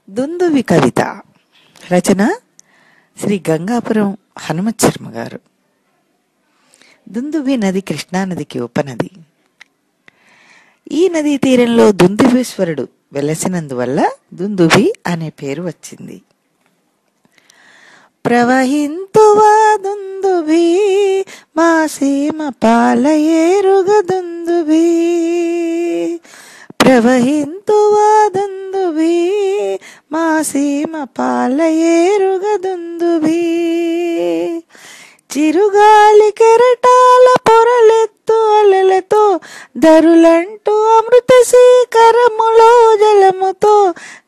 దుందువి కవిత రచన శ్రీ గంగాపురం హనుమత్ శర్మ గారు. దుందుభి నది కృష్ణానదికి ఉపనది. ఈ నదీ తీరంలో దుందుభీశ్వరుడు వెలసినందువల్ల దుందుభి అనే పేరు వచ్చింది. ప్రవహింతువా దుందుభి మా సీమ పాలయేరుగ దుందుభి, ప్రవహింతువా దుందుభి మా సీమ పాలయేరుగ దుందుభి. చిరుగాలి కెరటాల పొరలెత్తు అలలతో ధరులంటూ అమృత శీకరములో జలముతో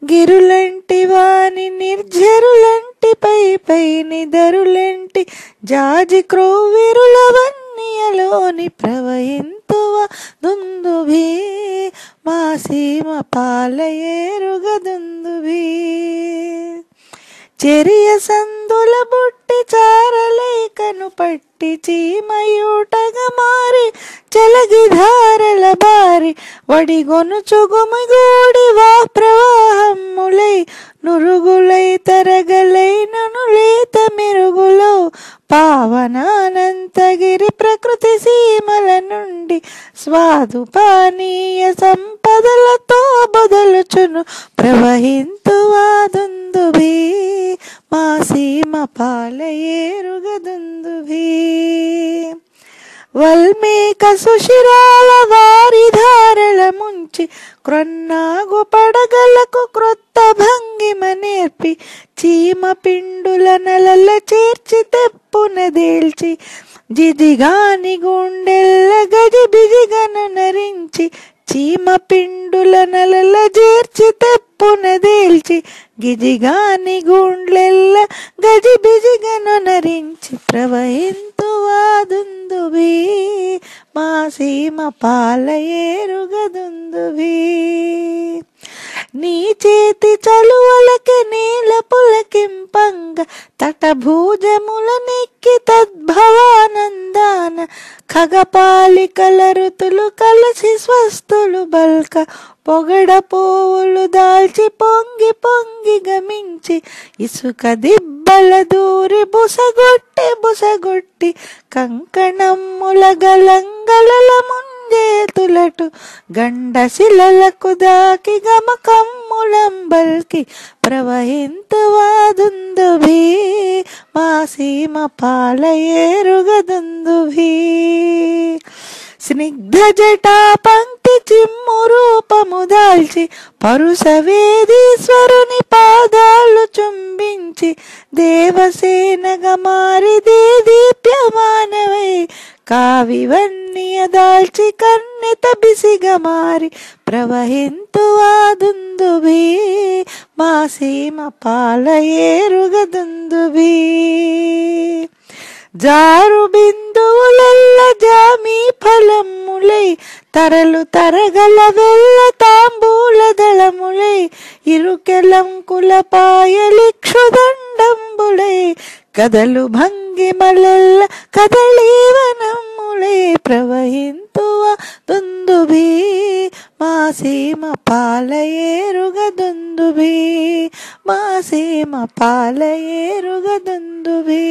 గిరులంటి వాని నిర్జరులంటి పై పైని ధరులంటి జాజి క్రోవిరుల వన్యలోని ప్రవహింతువ దుందుభి మా సీమ పాలయేరుగ దుందుభి. చెరియ సందుల బుట్టి చారలేకను పట్టి చీమయూటగా మారి చలగి ధారల బారి వడిగొనుచు గుమిగూడి వా ప్రవాహములై నురుగులై తరగలై నను లేత మెరుగులో పావనానంతగిరి ప్రకృతి సీమల నుండి స్వాదు పానీయ సంపదలతో బదులుచును ప్రవహింతువా దుందుభి మా సీమ పాలయేరుగ దుందుభి. వల్మీక సుశిరాల వారి ధారల ముంచి క్రొన్నాగు పడగలకు క్రొత్త భంగిమ నేర్పి చీమ పిండుల నలల చేర్చి తెప్పునదేల్చి జిజిగాని గుండెల్ల గజి బిజిగను నరించి చీమ పిండుల నలల చేర్చి తెప్పునదేల్చి గిజిగాని గుండెల్ల గజి బిజిగను నరించి ప్రవహింతువా దుందుభి మా సీమ పాలయేరుగ దుందుభి. నీ చేతి చలువలకి నీల పులకింపంగ తటభూజముల నెక్కి తద్భవానందాన ఖగపాలికల ఋతులు కలసి స్వస్థులు బల్క పొగడ పోవులు దాల్చి పొంగి పొంగి గమించి ఇసుక దిబ్బల దూరి బుసగొట్టి కంకణమ్ముల గలంగలల ముంజేతులటు గండశిలలకు దాకి గమకమ్ములంబల్కి ప్రవహింతువా దుందుభి మా సీమ పాలయేరుగ దుందుభి. స్నిగ్ధ జటా పంక్తి చిమ్ము రూపము దాల్చి పరుసవేదీశ్వరుని పాదాలు చుంబించి దేవసేనగా మారి దీప్యమానవై కావివన్నియ దాల్చి కన్నెత బిసిగా మారి ప్రవహింతువా దుందుభి మా సీమ పాలయేరుగ దుందుభి. జారు బిందువులెల్ల జామీ ఫలములై తరలు తరగల వెల్ల తాంబూల దళములై ఇరుకెలంకుల పాయలిక్షుదండంబులై కదలు భంగిమలెల్ల కదళీవనములై ప్రవహింతువా దుందుభి మా సీమ పాలయేరుగ దుందుభి మా సీమ పాలయేరుగ దుందుభి.